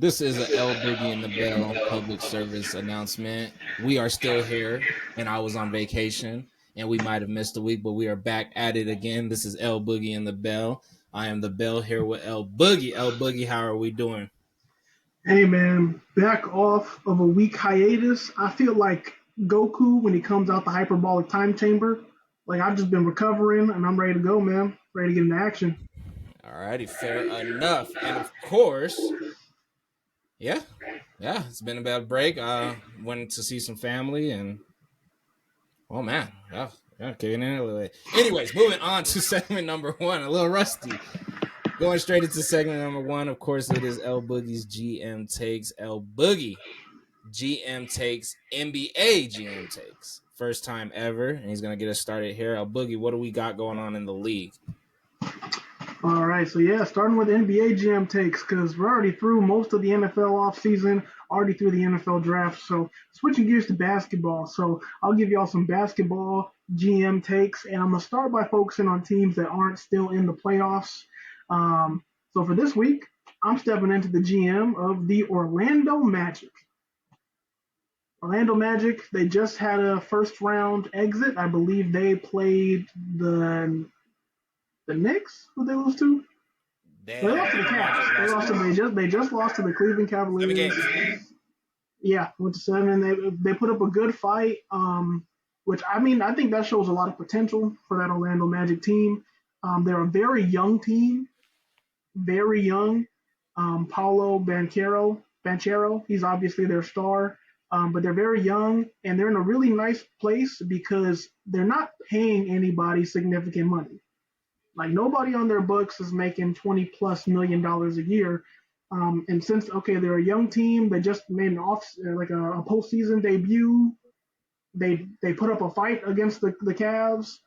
This is a El Boogie and the Bell public service announcement. We are still here, and I was on vacation, and we might have missed a week, but we are back at it again. This is El Boogie and the Bell. I am the Bell here with El Boogie. El Boogie, how are we doing? Hey man, back off of a week hiatus. I feel like Goku when he comes out the hyperbolic time chamber. Like I've just been recovering and I'm ready to go, man. Ready to get into action. Alrighty, fair enough. And of course, yeah, it's been a bad break. Went to see some family, and oh man, getting in a little bit. Anyways, moving on to segment number one. A little rusty. Going straight into segment number one. Of course, it is El Boogie's GM takes. El Boogie GM takes, NBA GM takes. First time ever, and he's gonna get us started here. El Boogie, what do we got going on in the league? All right, so yeah, starting with NBA GM takes because we're already through most of the NFL offseason, already through the NFL draft. So switching gears to basketball. So I'll give y'all some basketball GM takes, and I'm gonna start by focusing on teams that aren't still in the playoffs. So for this week, I'm stepping into the GM of the Orlando Magic. Orlando Magic, they just had a first round exit. I believe they played the Knicks. Who they lose to? They lost to the Cavs. They just lost to the Cleveland Cavaliers. 7 games. Yeah, went to 7. They put up a good fight. Which I mean I think that shows a lot of potential for that Orlando Magic team. They're a very young team, very young. Paulo Banchero, he's obviously their star. But they're very young and they're in a really nice place because they're not paying anybody significant money. Like nobody on their books is making $20+ million a year. And since they're a young team, they just made an a postseason debut. They put up a fight against the Cavs.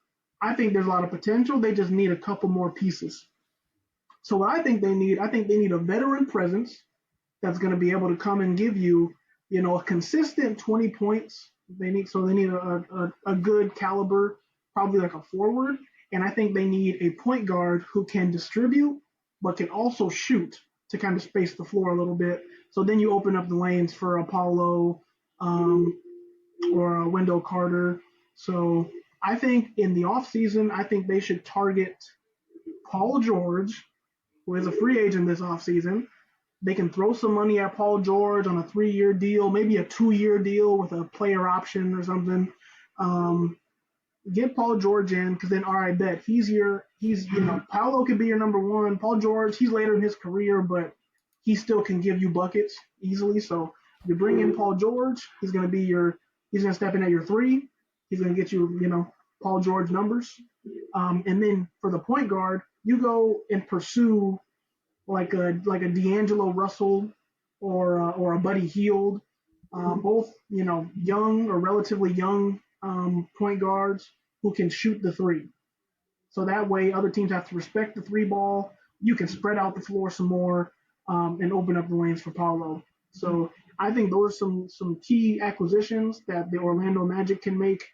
I think there's a lot of potential. They just need a couple more pieces. So what I think they need a veteran presence that's going to be able to come and give you, a consistent 20 points. They need a good caliber, probably like a forward, and I think they need a point guard who can distribute but can also shoot to kind of space the floor a little bit. So then you open up the lanes for Apollo or a Wendell Carter. So I think in the offseason, I think they should target Paul George, who is a free agent this offseason. They can throw some money at Paul George on a 3-year deal, maybe a 2-year deal with a player option or something. Get Paul George in because then, all right, bet Paolo could be your number one. Paul George, he's later in his career, but he still can give you buckets easily. So you bring in Paul George, he's going to step in at your 3. He's going to get you, Paul George numbers. And then for the point guard, you go and pursue like a D'Angelo Russell or a Buddy Hield, both young or relatively young point guards who can shoot the 3. So that way, other teams have to respect the 3 ball. You can spread out the floor some more and open up the lanes for Paulo. So I think those are some key acquisitions that the Orlando Magic can make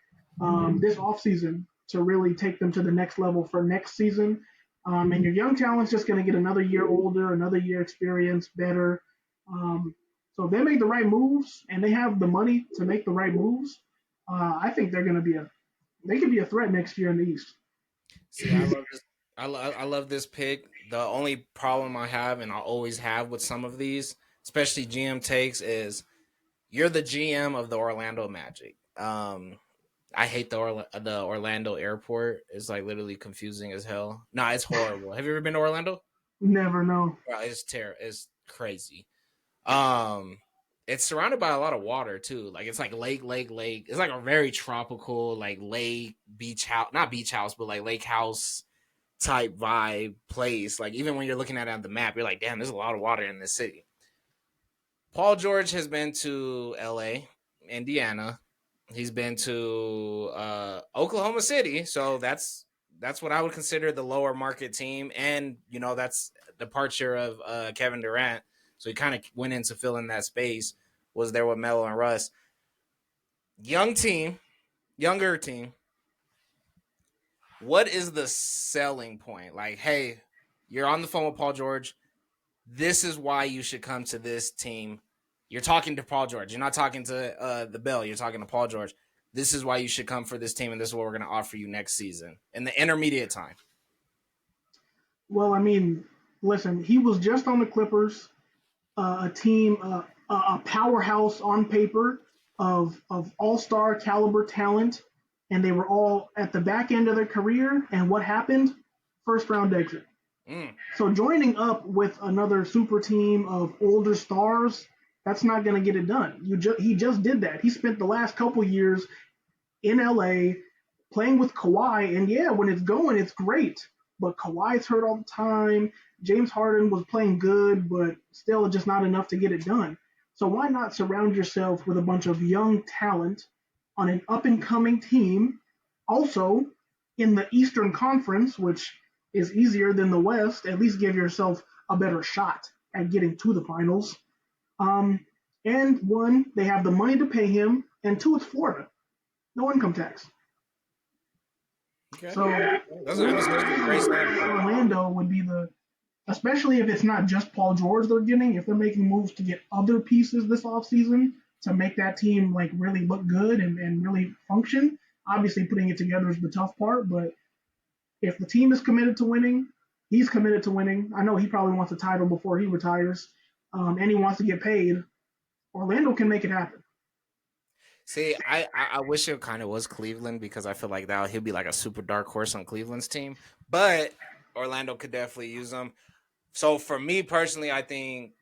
this offseason to really take them to the next level for next season. And your young talent's just going to get another year older, another year experience, better. So if they make the right moves and they have the money to make the right moves, I think they're going to they could be a threat next year in the East. See, I love this. I love this pick. The only problem I have, and I'll always have with some of these, especially GM takes, is you're the GM of the Orlando Magic. I hate the Orlando airport. It's like literally confusing as hell. Nah, it's horrible. Have you ever been to Orlando? Never know. It's terrible. It's crazy. It's surrounded by a lot of water too. Like it's like lake. It's like a very tropical, like lake beach house, not beach house, but like lake house type vibe place. Like even when you're looking at it on the map, you're like, damn, there's a lot of water in this city. Paul George has been to LA, Indiana. He's been to Oklahoma City, so that's what I would consider the lower market team, and that's departure of Kevin Durant. So he kind of went in to fill in that space. Was there with Melo and Russ? Younger team. What is the selling point? Like, hey, you're on the phone with Paul George. this is why you should come to this team. You're talking to Paul George. You're not talking to the Bell. You're talking to Paul George. This is why you should come for this team, and this is what we're going to offer you next season in the intermediate time. Well, I mean, listen, he was just on the Clippers, a team, a powerhouse on paper of all star caliber talent, and they were all at the back end of their career. And what happened? First round exit. Mm. So joining up with another super team of older stars, that's not going to get it done. He just did that. He spent the last couple years in LA playing with Kawhi, and yeah, when it's going, it's great. But Kawhi's hurt all the time. James Harden was playing good, but still just not enough to get it done. So why not surround yourself with a bunch of young talent on an up and coming team? Also, in the Eastern Conference, which is easier than the West, at least give yourself a better shot at getting to the finals. Um, and one, they have the money to pay him, and two, it's Florida, no income tax. Okay. So That's a great standpoint. Orlando would be especially if it's not just Paul George they're getting, if they're making moves to get other pieces this offseason to make that team like really look good and really function. Obviously, putting it together is the tough part, but if the team is committed to winning, he's committed to winning. I know he probably wants a title before he retires, and he wants to get paid. Orlando can make it happen. See, I wish it kind of was Cleveland because I feel like that he'll be like a super dark horse on Cleveland's team, but Orlando could definitely use him. So for me personally, I think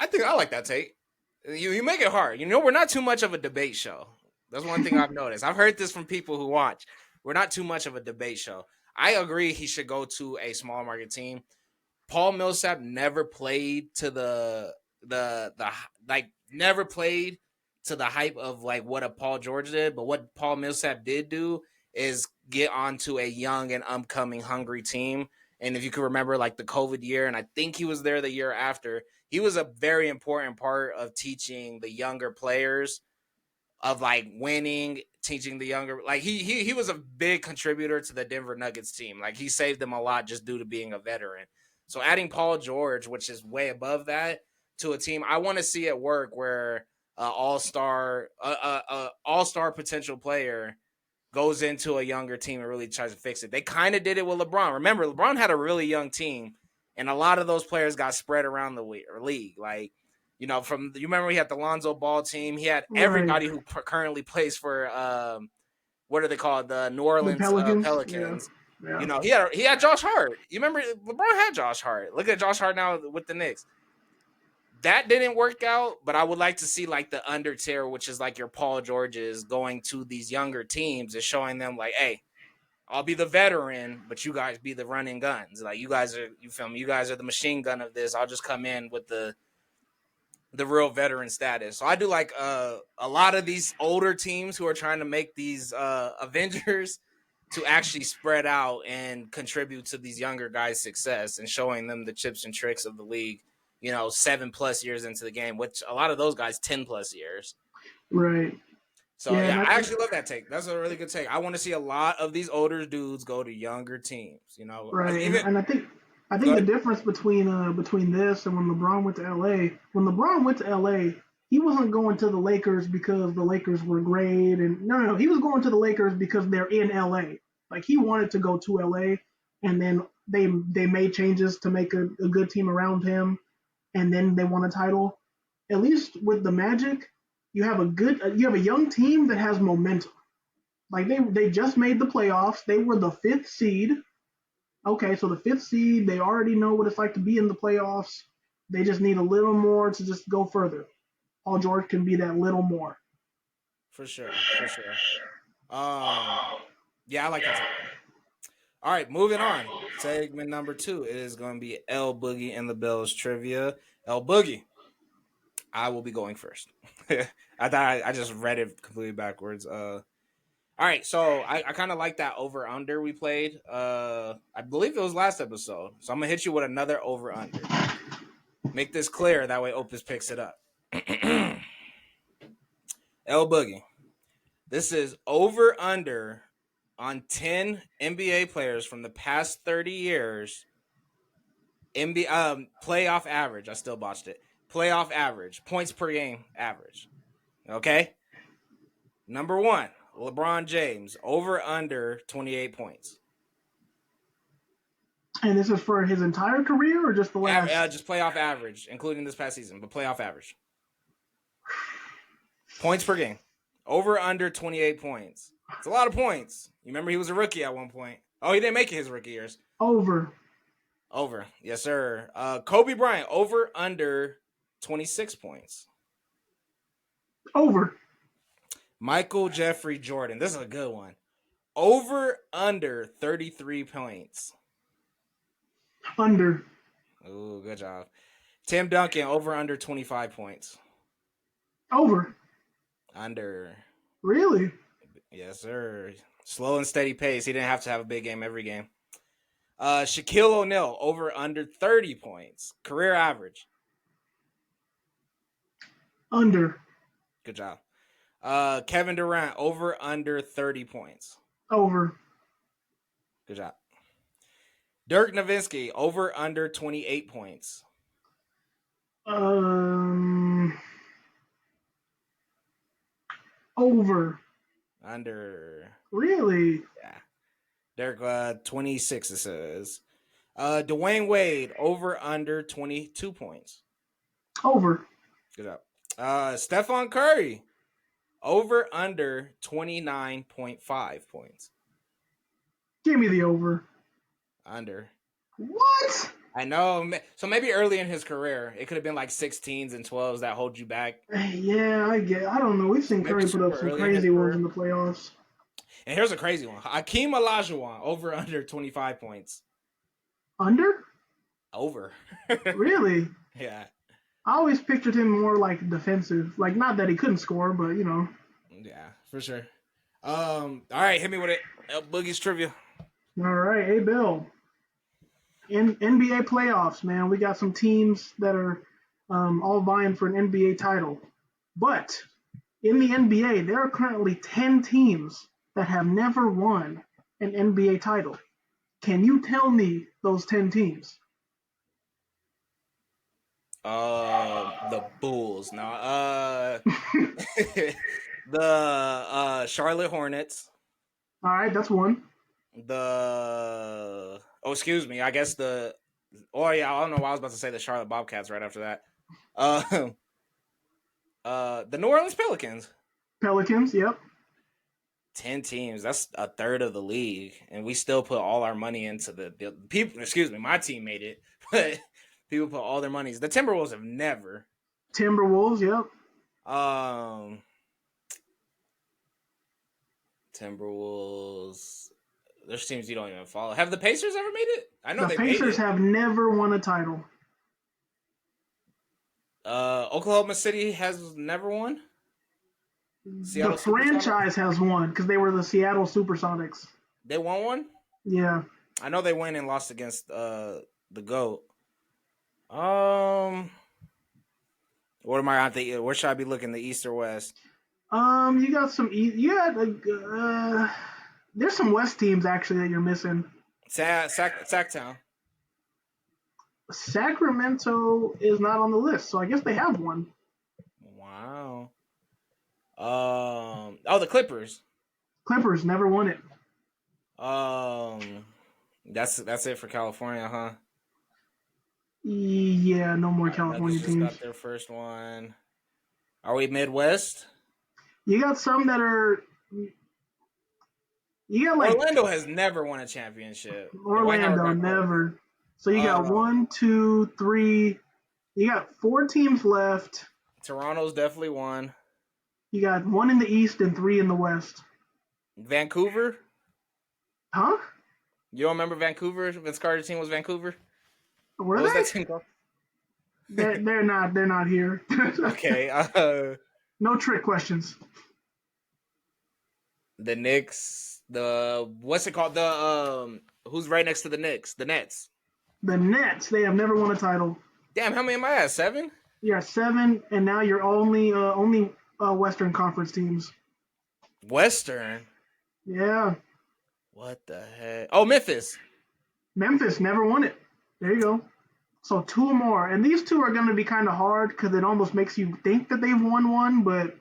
I like that take. You make it hard. You know, we're not too much of a debate show. That's one thing I've noticed. I've heard this from people who watch. We're not too much of a debate show. I agree he should go to a small market team. Paul Millsap never played to the like never played to the hype of like what a Paul George did, but what Paul Millsap did do is get onto a young and upcoming hungry team. And if you can remember like the COVID year, and I think he was there the year after, he was a very important part of teaching the younger players of like winning, teaching the younger like he was a big contributor to the Denver Nuggets team. Like he saved them a lot just due to being a veteran. So adding Paul George, which is way above that, to a team, I want to see it work where all star potential player goes into a younger team and really tries to fix it. They kind of did it with LeBron. Remember, LeBron had a really young team, and a lot of those players got spread around the league. Like, you know, from you remember he had the Lonzo Ball team. He had Right. everybody who currently plays for what are they called? The New The Orleans Pelicans, yeah. Pelicans. You Yeah. know, he had Josh Hart. You remember LeBron had Josh Hart. Look at Josh Hart now with the Knicks. That didn't work out, but I would like to see like the under tier, which is like your Paul Georges going to these younger teams and showing them like, hey, I'll be the veteran, but you guys be the running guns. Like you guys are, you feel me? You guys are the machine gun of this. I'll just come in with the real veteran status. So I do like a lot of these older teams who are trying to make these Avengers to actually spread out and contribute to these younger guys' success and showing them the chips and tricks of the league. You know, 7+ years into the game, which a lot of those guys 10+ years. Right. So Yeah, yeah, and I I think actually love that take. That's a really good take. I want to see a lot of these older dudes go to younger teams. You know, right, even and I think the good. difference between this and when LeBron went to LA, when LeBron went to LA, he wasn't going to the Lakers because the Lakers were great, and no, he was going to the Lakers because they're in LA. Like he wanted to go to LA, and then they made changes to make a good team around him, and then they won a title. At least with the Magic, you have a young team that has momentum. Like they just made the playoffs. They were the fifth seed. Okay, so the fifth seed, they already know what it's like to be in the playoffs. They just need a little more to just go further. Paul George can be that little more. For sure, for sure. Um, yeah, I like that take. All right, moving on. Segment number 2 is going to be El Boogie and the Bells trivia. El Boogie, I will be going first. I thought I just read it completely backwards. All right, so I kind of like that over under we played. I believe it was last episode. So I'm gonna hit you with another over under. Make this clear, that way Opus picks it up. El Boogie. This is over under on 10 NBA players from the past 30 years Playoff average. I still botched it. Playoff average. Points per game average. Okay. Number 1, LeBron James, over under 28 points. And this is for his entire career or just the last? Just playoff average, including this past season, but playoff average. Points per game. Over under 28 points. It's a lot of points. You remember he was a rookie at one point. Oh, he didn't make it his rookie years. Over. Over. Yes, sir. Kobe Bryant, over under 26 points. Over. Michael Jeffrey Jordan. This is a good one. Over under 33 points. Under. Ooh, good job. Tim Duncan, over under 25 points. Over. Under. Really? Yes, sir. Slow and steady pace. He didn't have to have a big game every game. Shaquille O'Neal, over under 30 points. Career average. Under. Good job. Kevin Durant, over under 30 points. Over. Good job. Dirk Nowitzki, over under 28 points. Over. Under. Really? Yeah. Dirk, 26, it says. Dwayne Wade, over under 22 points. Over. Good job. Stephon Curry, over under 29.5 points. Give me the over. Under. What? I know. So maybe early in his career, it could have been like 16s and 12s that hold you back. Yeah, I get. I don't know. We've seen Maybe Curry put up some super early in his crazy ones career. in the playoffs. And here's a crazy one. Hakeem Olajuwon, over under 25 points. Under? Over. Really? Yeah. I always pictured him more like defensive. Like, not that he couldn't score, but you know. Yeah, for sure. All right, hit me with it. Boogie's trivia. All right, hey Bill. In NBA playoffs, man, we got some teams that are all vying for an NBA title. But in the NBA, there are currently 10 teams that have never won an NBA title. Can you tell me those 10 teams? The Bulls. Now, the Charlotte Hornets. All right, that's one. Excuse me. I guess I don't know why I was about to say the Charlotte Bobcats right after that. The New Orleans Pelicans. Pelicans, yep. 10 teams. That's a third of the league, and we still put all our money into the people. Excuse me, my team made it, but people put all their money. The Timberwolves have never. Timberwolves, yep. Timberwolves. There's teams you don't even follow. Have the Pacers ever made it? I know The they Pacers made it. have never won a title. Oklahoma City has never won. The franchise has won because they were the Seattle Supersonics. They won one? Yeah. I know they went and lost against the GOAT. What am I on the? Where should I be looking? The East or West? You got some. There's some West teams actually that you're missing. Sacktown. Sacramento is not on the list, so I guess they have one. Wow. The Clippers. Clippers never won it. That's it for California, huh? Yeah, no more California Just teams. got their first one. Are we Midwest? You got some that are. You got like Orlando has never won a championship. Orlando never. So you got 1, 2, 3. You got 4 teams left. Toronto's definitely won. You got 1 in the East and 3 in the West. Vancouver? Huh? You don't remember Vancouver? Vince Carter's team was Vancouver? Were they? That team called? They're not here. Okay. No trick questions. The Knicks. What's it called? Who's right next to the Knicks? The Nets. The Nets. They have never won a title. Damn, how many am I at? 7? You're at 7, and now you're only Western Conference teams. Western? Yeah. What the heck? Oh, Memphis. Memphis never won it. There you go. So two more, and these two are going to be kind of hard because it almost makes you think that they've won one, but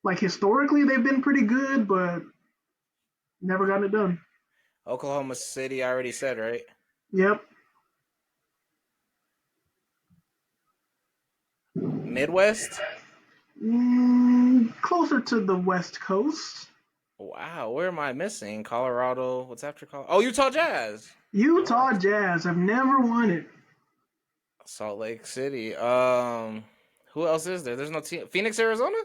like historically they've been pretty good, but never gotten it done. Oklahoma City, I already said, right? Yep. Midwest? Closer to the West Coast. Wow, where am I missing? Colorado. What's after Colorado? Oh, Utah Jazz. Utah Nice. Jazz have never won it. Salt Lake City. Who else is there? There's no team. Phoenix, Arizona?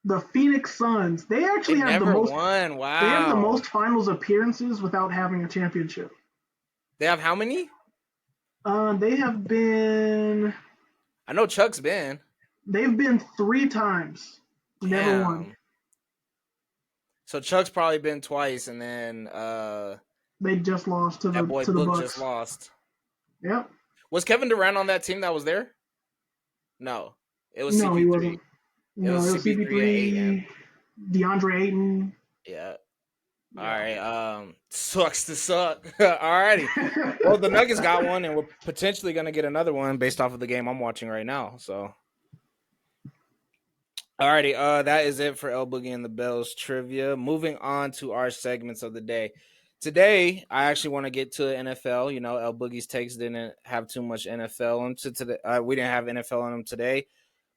The Phoenix Suns. They They actually have the never most. won. They have the Wow. most finals appearances without having a championship. They have how many? They have been. I know Chuck's been. They've been three times. Never won. Damn. So Chuck's probably been twice, and then They just lost to that the boy to the Book just Bucks. lost. Yep. Was Kevin Durant on that team that was there? No. It was No, he CP3. wasn't. It was No, it was CP3 and CP3, Aiton. DeAndre Ayton. Yeah. All Yeah. right. Sucks to suck. Alrighty. Well, the Nuggets got one, and we're potentially gonna get another one based off of the game I'm watching right now. So, alrighty. That is it for El Boogie and the Bells trivia. Moving on to our segments of the day. Today, I actually want to get to NFL. You know, El Boogie's takes didn't have too much NFL in today. We didn't have NFL in them today,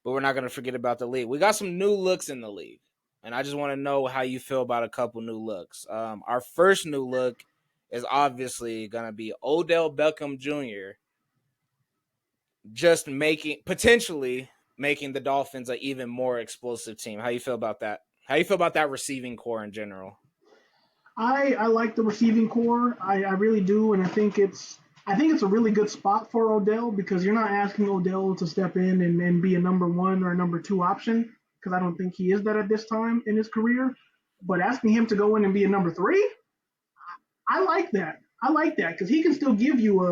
but we're not gonna forget about the league. We got some new looks in the league. And I just want to know how you feel about a couple new looks. Our first new look is obviously going to be Odell Beckham Jr. just potentially making the Dolphins an even more explosive team. How you feel about that? How you feel about that receiving core in general? I like the receiving core. I really do, and I think it's a really good spot for Odell because you're not asking Odell to step in and be a number one or number two option because I don't think he is that at this time in his career. But asking him to go in and be a number three, I like that. I like that because he can still give you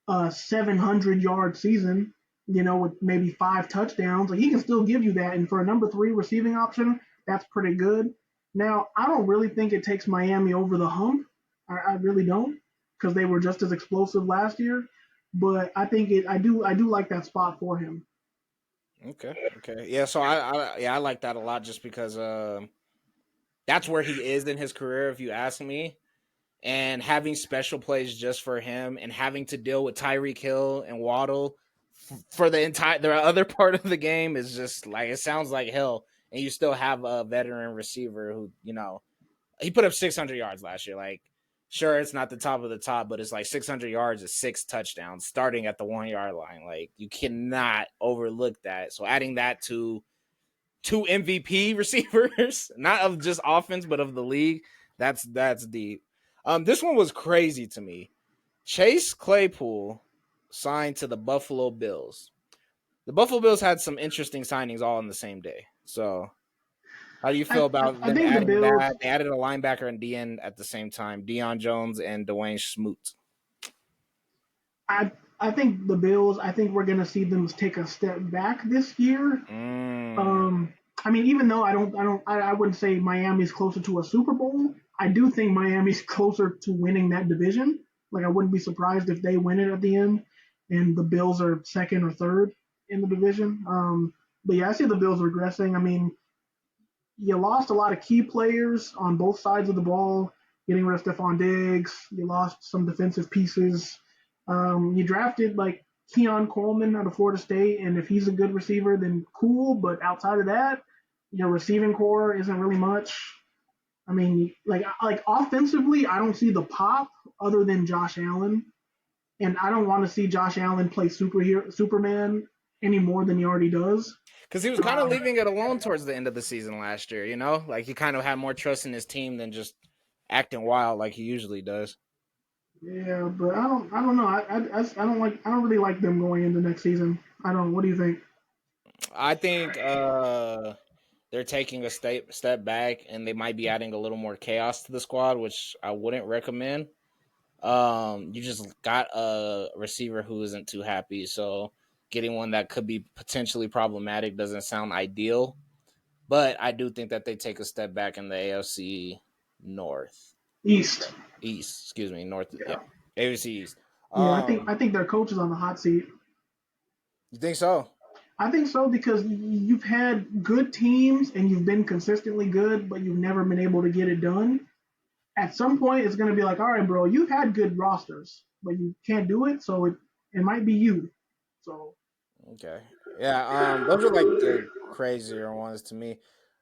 a 700-yard season, with maybe 5 touchdowns. Like he can still give you that, and for a number three receiving option, that's pretty good. Now, I don't really think it takes Miami over the hump. I really don't because they were just as explosive last year. But I think it. I do like that spot for him. Okay, okay, yeah. So I like that a lot just because that's where he is in his career. If you ask me, and having special plays just for him and having to deal with Tyreek Hill and Waddle for the other part of the game is just like it sounds like hell. And you still have a veteran receiver who, he put up 600 yards last year. Like, sure, it's not the top of the top, but it's like 600 yards is 6 touchdowns starting at the 1 yard line. Like, you cannot overlook that. So adding that to two MVP receivers, not of just offense, but of the league. That's deep. This one was crazy to me. Chase Claypool signed to the Buffalo Bills. The Buffalo Bills had some interesting signings all in the same day. So, how do you I, feel I, about I them think the adding Bills. that? They added a linebacker and DN at the same time, Deion Jones and Dwayne Smoot. I I think the Bills. I think we're gonna see them take a step back this year. Mm. Um, I mean, even though I wouldn't say Miami's closer to a Super Bowl. I do think Miami's closer to winning that division. Like, I wouldn't be surprised if they win it at the end, and the Bills are second or third in the division. But yeah, I see the Bills regressing. I mean, you lost a lot of key players on both sides of the ball, getting rid of Stephon Diggs. You lost some defensive pieces. You drafted like Keon Coleman out of Florida State, and if he's a good receiver, then cool. But outside of that, your receiving core isn't really much. I mean, like offensively, I don't see the pop other than Josh Allen, and I don't want to see Josh Allen play Superman any more than he already does. Because he was kind of leaving it alone towards the end of the season last year, Like he kind of had more trust in his team than just acting wild like he usually does. Yeah, but I don't know. I don't really like them going into next season. I don't. What do you think? I think they're taking a step back and they might be adding a little more chaos to the squad, which I wouldn't recommend. You just got a receiver who isn't too happy, so getting one that could be potentially problematic doesn't sound ideal. But I do think that they take a step back in the AFC North. East. East, excuse me, North, yeah. Yeah, AFC East. yeah. I think Um I think their coach is on the hot seat. You think so? I think so because you've had good teams and you've been consistently good, but you've never been able to get it done. At some point, it's going to be like, all right, bro, you've had good rosters, but you can't do it, so it might be you. So Okay. Yeah, those are like the crazier ones to me.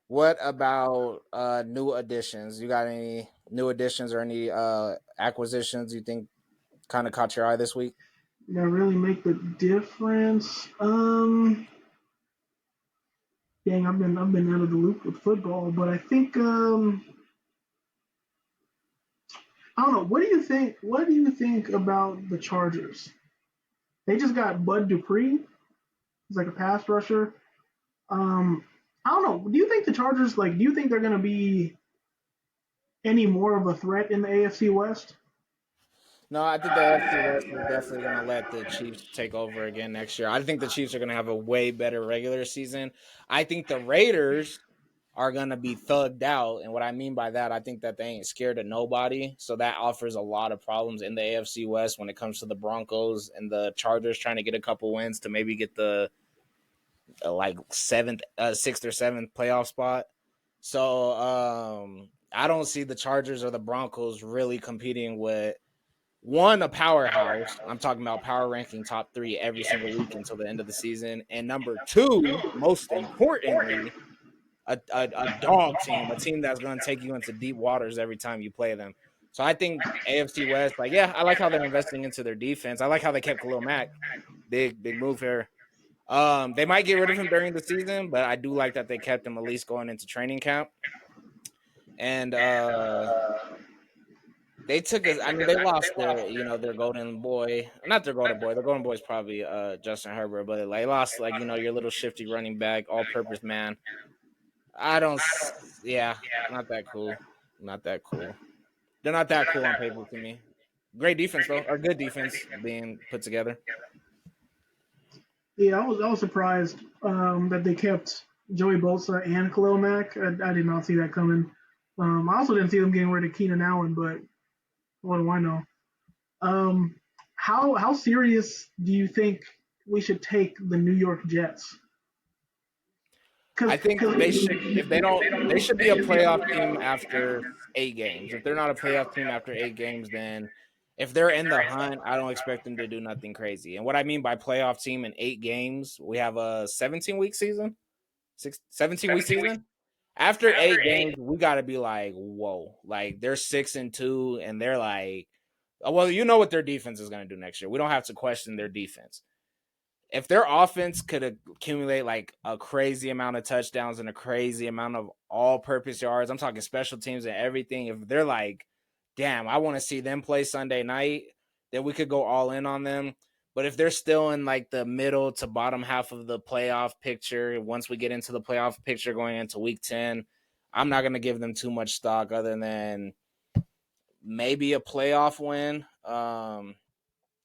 What about new additions? You got any new additions or any acquisitions you think kind of caught your eye this week? that really make the difference. Dang, I've been out of the loop with football, but I think I don't know. What do you think? What do you think about the Chargers? They just got Bud Dupree. He's like a pass rusher. Um, I don't know. Do you think the Chargers like? Do you think they're going to be any more of a threat in the AFC West? No, I think the AFC West is definitely going to let the Chiefs take over again next year. I think the Chiefs are going to have a way better regular season. I think the Raiders are going to be thugged out. And what I mean by that, I think that they ain't scared of nobody. So that offers a lot of problems in the AFC West when it comes to the Broncos and the Chargers trying to get a couple wins to maybe get the like sixth or seventh playoff spot. So I don't see the Chargers or the Broncos really competing with one, a powerhouse. I'm talking about power ranking top three every single week until the end of the season. And number two, most importantly, a dog team, a team that's going to take you into deep waters every time you play them. So I think AFC West, like, yeah, I like how they're investing into their defense. I like how they kept Khalil Mack. Big move here. They might get rid of him during the season, but I do like that they kept him at least going into training camp. And they took us. I mean, they lost their golden boy, not their golden boy. Their golden boy is probably Justin Herbert, but they lost your little shifty running back, all-purpose man. I don't. Yeah, not that cool. Not that cool. They're not that cool on paper to me. Great defense though, or good defense being put together. Yeah, I was surprised that they kept Joey Bosa and Khalil Mack. I did not see that coming. I also didn't see them getting rid of Keenan Allen, but what do I know? Um, how serious do you think we should take the New York Jets? I Because think they should. If they don't, they should be a playoff team after 8 games. If they're not a playoff team after 8 games, then if they're in the hunt, I don't expect them to do nothing crazy. And what I mean by playoff team in 8 games, we have a 17-week season, 17-week season. After 8 games, we got to be like, whoa, like they're 6-2, and they're like, oh, well, you know what their defense is going to do next year. We don't have to question their defense. If their offense could accumulate like a crazy amount of touchdowns and a crazy amount of all-purpose yards, I'm talking special teams and everything. If they're like, damn, I want to see them play Sunday night, then we could go all in on them. But if they're still in like the middle to bottom half of the playoff picture, once we get into the playoff picture going into week 10, I'm not going to give them too much stock other than maybe a playoff win.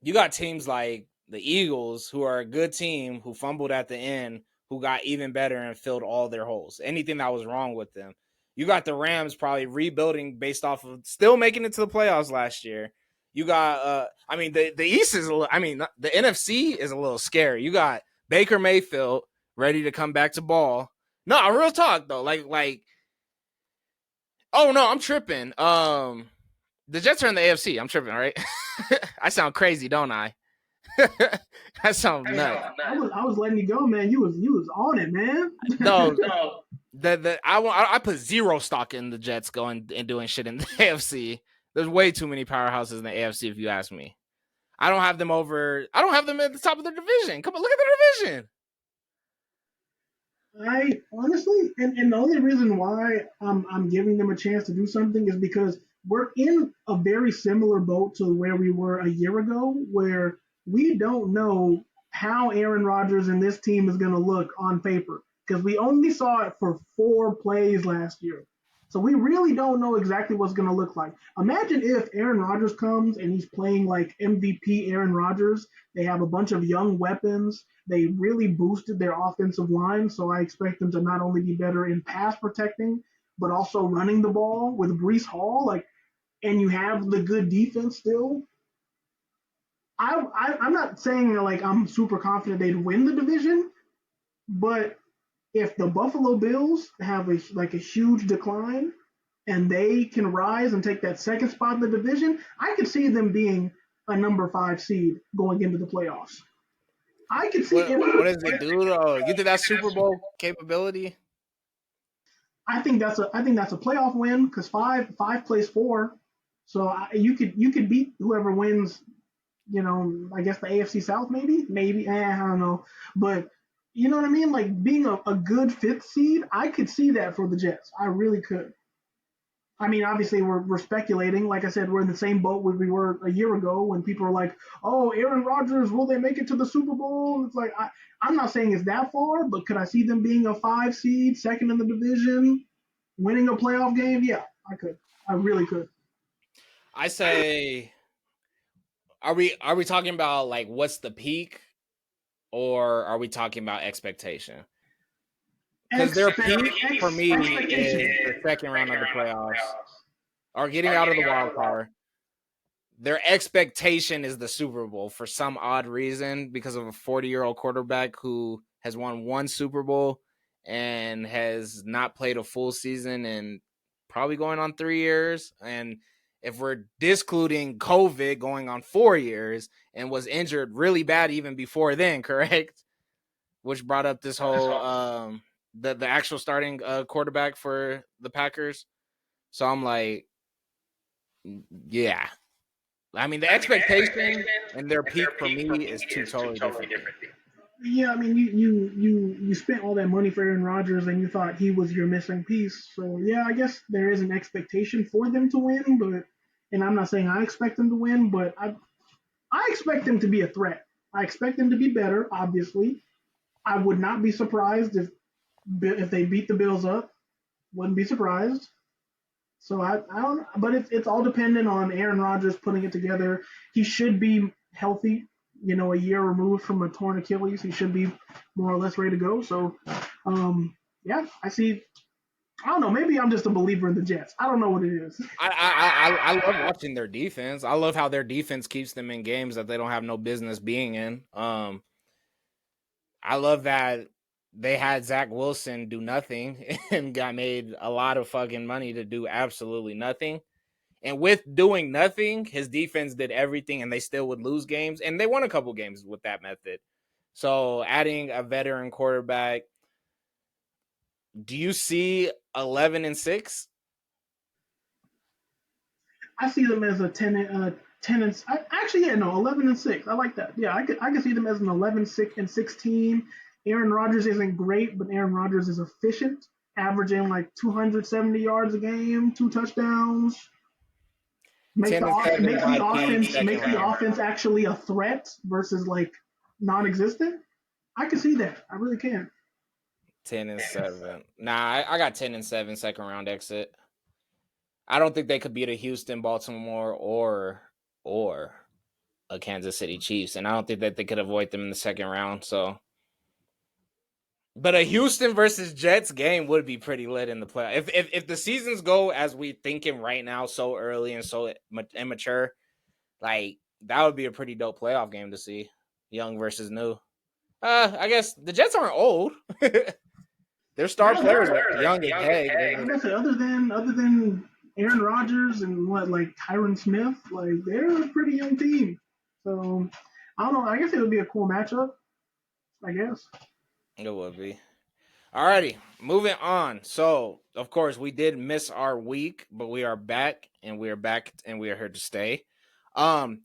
You got teams like the Eagles, who are a good team, who fumbled at the end, who got even better and filled all their holes. Anything that was wrong with them. You got the Rams probably rebuilding based off of still making it to the playoffs last year. You got, I mean, the East is, the NFC is a little scary. You got Baker Mayfield ready to come back to ball. No, real talk though. Oh no, I'm tripping. The Jets are in the AFC. I'm tripping, right? I sound crazy, don't I? That sounds nuts. I was letting you go, man. You was on it, man. No, I put zero stock in the Jets going and doing shit in the AFC. There's way too many powerhouses in the AFC, if you ask me. I don't have them over. I don't have them at the top of their division. Come on, look at their division. I honestly, and the only reason why I'm giving them a chance to do something is because we're in a very similar boat to where we were a year ago, where we don't know how Aaron Rodgers and this team is going to look on paper because we only saw it for 4 plays last year. So we really don't know exactly what's going to look like. Imagine if Aaron Rodgers comes and he's playing like MVP Aaron Rodgers. They have a bunch of young weapons. They really boosted their offensive line, so I expect them to not only be better in pass protecting, but also running the ball with Brees Hall. And you have the good defense still. I'm not saying like I'm super confident they'd win the division, but if the Buffalo Bills have a huge decline and they can rise and take that second spot in the division, I could see them being a number 5 seed going into the playoffs. I could see it. What does it do though? You think that's Super Bowl capability? I think that's a playoff win because five plays four, so you could beat whoever wins. I guess the AFC South maybe I don't know, but you know what I mean. Like being a good fifth seed, I could see that for the Jets. I really could. I mean, obviously we're speculating. Like I said, we're in the same boat where we were a year ago when people were like, "Oh, Aaron Rodgers, will they make it to the Super Bowl?" It's like I'm not saying it's that far, but could I see them being a 5 seed, second in the division, winning a playoff game? Yeah, I could. I really could. I say, are we talking about like what's the peak, or are we talking about expectation? Because their peak for me Expectation. is the second round of the playoffs or getting out of the wild card. Their expectation is the Super Bowl for some odd reason because of a 40-year-old quarterback who has won one Super Bowl and has not played a full season in probably going on 3 years. And if we're discluding COVID going on 4 years and was injured really bad even before then, correct? Which brought up this whole the actual starting quarterback for the Packers. So I'm like, yeah, I mean, the expectation and their peak for me is two totally different things. Yeah, I mean, you spent all that money for Aaron Rodgers, and you thought he was your missing piece. So yeah, I guess there is an expectation for them to win, and I'm not saying I expect them to win, but I expect them to be a threat. I expect them to be better. Obviously, I would not be surprised if they beat the Bills up. Wouldn't be surprised. So I don't, but it's all dependent on Aaron Rodgers putting it together. He should be healthy. A year removed from a torn Achilles, he should be more or less ready to go. So, yeah, I see. I don't know. Maybe I'm just a believer in the Jets. I don't know what it is. I love watching their defense. I love how their defense keeps them in games that they don't have no business being in. I love that they had Zach Wilson do nothing and got made a lot of fucking money to do absolutely nothing. And with doing nothing, his defense did everything and they still would lose games. And they won a couple games with that method. So adding a veteran quarterback, do you see 11-6? I see them as a 10 and actually, yeah, no, 11-6. I like that. Yeah, I could see them as an 11-6 team. Aaron Rodgers isn't great, but Aaron Rodgers is efficient, averaging like 270 yards a game, 2 touchdowns. Make 10 the and off- 7 make by the peak offense second make the round. offense actually a threat versus like non-existent. I can see that. I really can. 10-7. Nah, I got 10-7 second round exit. I don't think they could beat a Houston, Baltimore, or a Kansas City Chiefs, and I don't think that they could avoid them in the second round. So, but a Houston versus Jets game would be pretty lit in the play. If the seasons go as we thinking right now, so early and so immature, like that would be a pretty dope playoff game to see. Young versus new. I guess the Jets aren't old. Their star Yeah, players are young as heck. They're like just I said, other than Aaron Rodgers and what like Tyron Smith, like they're a pretty young team. So I don't know. I guess it would be a cool matchup. I guess. it would be. Alrighty, moving on. So, of course, we did miss our week, but we are back, and we are back, and we are here to stay. Um,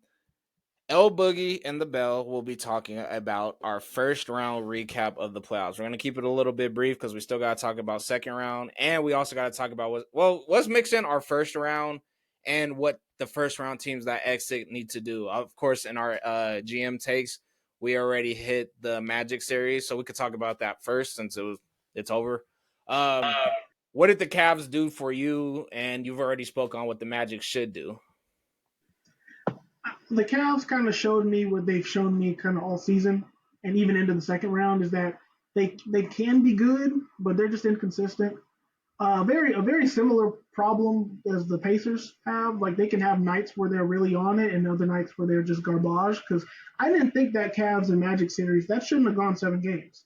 El Boogie and the Bell will be talking about our first round recap of the playoffs. We're gonna keep it a little bit brief because we still gotta talk about second round, and we also gotta talk about let's mix in our first round and what the first round teams that exit need to do. Of course, in our GM takes, we already hit the Magic series, so we could talk about that first since it's over. Um, what did the Cavs do for you? And you've already spoke on what the Magic should do. The Cavs kind of showed me what they've shown me kind of all season, and even into the second round is that they can be good, but they're just inconsistent. A very similar problem as the Pacers have. Like they can have nights where they're really on it, and other nights where they're just garbage. Because I didn't think that Cavs and Magic series that shouldn't have gone 7 games.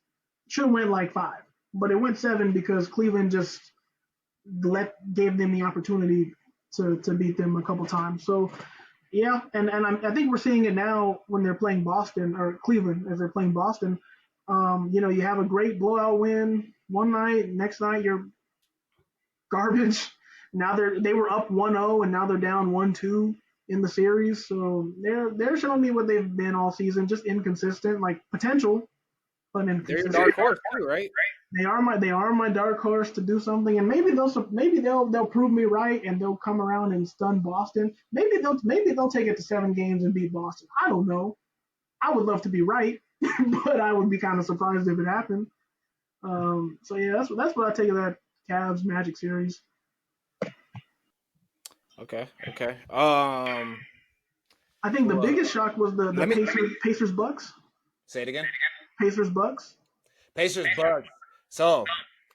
Should have went like 5, but it went 7 because Cleveland just gave them the opportunity to beat them a couple times. So yeah, I think we're seeing it now when they're playing Boston or Cleveland as they're playing Boston. You have a great blowout win one night, next night you're garbage. Now they were up 1-0 and now they're down 1-2 in the series. So they're showing me what they've been all season, just inconsistent, like potential, but They're your inconsistent. dark horse too, right? They are my dark horse to do something, and maybe they'll prove me right and they'll come around and stun Boston. Maybe they'll take it to 7 games and beat Boston. I don't know. I would love to be right, but I would be kind of surprised if it happened. So yeah, that's what I take of that Cavs Magic series. Okay, okay. I think the Who, biggest shock was the let me Pacers Bucks. say it again. Pacers Bucks. Pacers Bucks. So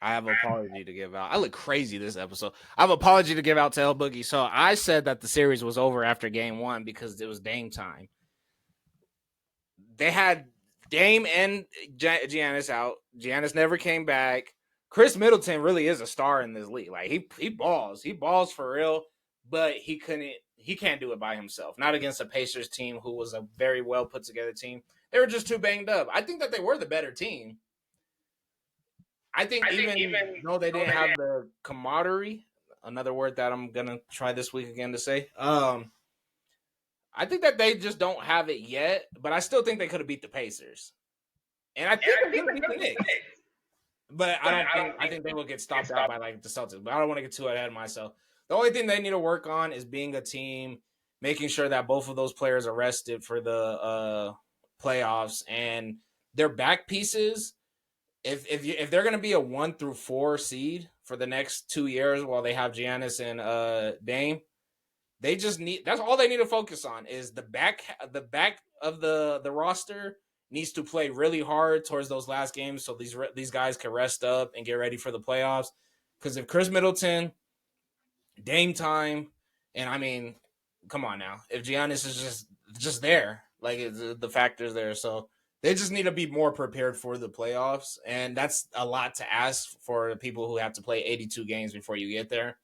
I have an apology to give out. I look crazy this episode. I have an apology to give out to El Boogie. So I said that the series was over after game one because it was Dame time. They had Dame and Giannis out. Giannis never came back. Chris Middleton really is a star in this league. Like he balls. He balls for real, but he can't do it by himself. Not against a Pacers team who was a very well put together team. They were just too banged up. I think that they were the better team. I think even though they didn't have the camaraderie, another word that I'm gonna try this week again to say, I think that they just don't have it yet. But I still think they could have beat the Pacers, and I think they're gonna beat the Knicks. But I don't think I think they will get stopped out by like the Celtics. But I don't want to get too ahead of myself. The only thing they need to work on is being a team, making sure that both of those players are rested for the playoffs and their back pieces. If they're going to be a 1 through 4 seed for the next 2 years while they have Giannis and Dame, they just need that's all they need to focus on is the back of the roster needs to play really hard towards those last games so these guys can rest up and get ready for the playoffs. Because if Chris Middleton, Dame time, and I mean, come on now, if Giannis is just there, like the factors there, so they just need to be more prepared for the playoffs, and that's a lot to ask for people who have to play 82 games before you get there.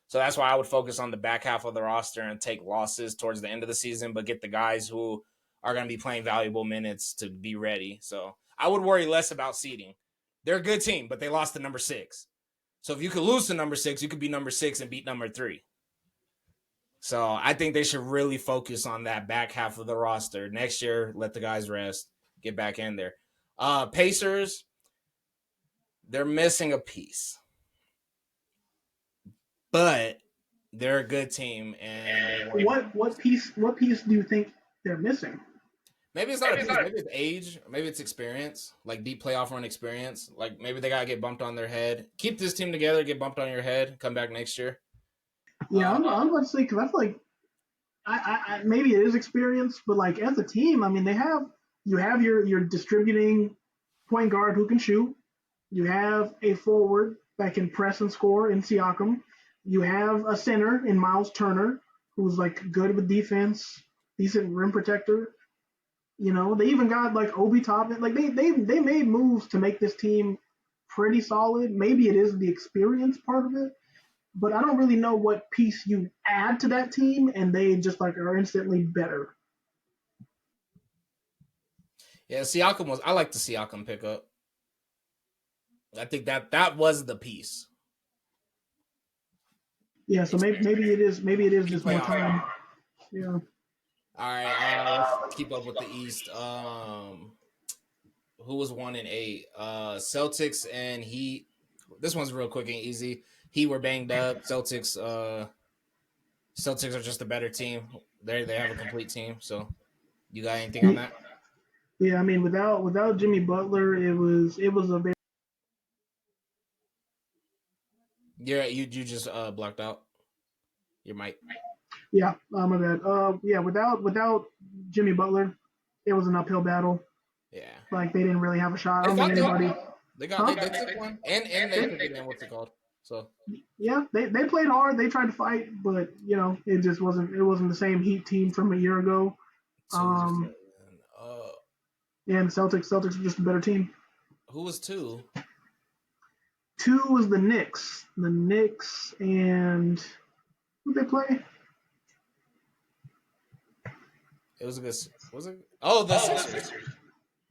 So that's why I would focus on the back half of the roster and take losses towards the end of the season, but get the guys who are going to be playing valuable minutes to be ready. So I would worry less about seeding. They're a good team, but they lost to number 6. So if you could lose to number 6, you could be number 6 and beat number 3. So I think they should really focus on that back half of the roster. Next year, let the guys rest, get back in there. Pacers, they're missing a piece. But they're a good team, and What piece do you think they're missing? maybe it's not a piece. Maybe it's age. Maybe it's experience, like deep playoff run experience. Like maybe they gotta get bumped on their head. Keep this team together. Get bumped on your head. Come back next year. Yeah, Uh, I'm about to say because I feel like maybe it is experience, but like as a team, I mean, you have your distributing point guard who can shoot. You have a forward that can press and score in Siakam. You have a center in Miles Turner who's like good with defense, decent rim protector. They even got like Obi Toppin. Like they made moves to make this team pretty solid. Maybe it is the experience part of it, but I don't really know what piece you add to that team, and they just like are instantly better. yeah, Siakam was. I like the Siakam pickup. I think that was the piece. Yeah, so maybe it is Key just more playoff time. run. Yeah. All right, let's keep up with the East. Who was 1-8? Celtics and Heat. This one's real quick and easy. Heat were banged up. Celtics are just a better team. They have a complete team. So you got anything on that? Yeah, I mean without Jimmy Butler, it was a very Yeah, you just blocked out your mic. yeah, my bad. Yeah, without Jimmy Butler, it was an uphill battle. Yeah, Like they didn't really have a shot. I they don't think fought though. anybody. They got Huh? they took one and they took it in. What's it called? So Yeah, they played hard. They tried to fight, but it just wasn't the same Heat team from a year ago. 2-7. Yeah, and Celtics are just a better team. Who was two? Two was the Knicks. The Knicks and who they play? It was a good. Was it? Oh, the Sixers.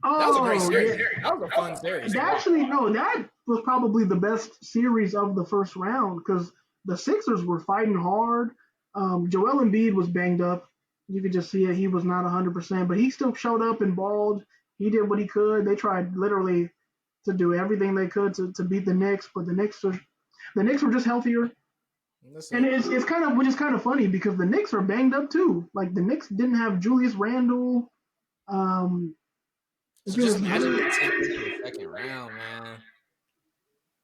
That was a great Oh series. yeah, That was a fun series to watch. actually no, that was probably the best series of the first round because the Sixers were fighting hard. Joel Embiid was banged up. You could just see it. He was not 100%, but he still showed up and balled. He did what he could. They tried literally to do everything they could to beat the Knicks, but the Knicks were just healthier. That's And it. it's kind of which is kind of funny because the Knicks are banged up too. Like the Knicks didn't have Julius Randle. Um, I So think it just was imagine if another. the team went to the second round, man.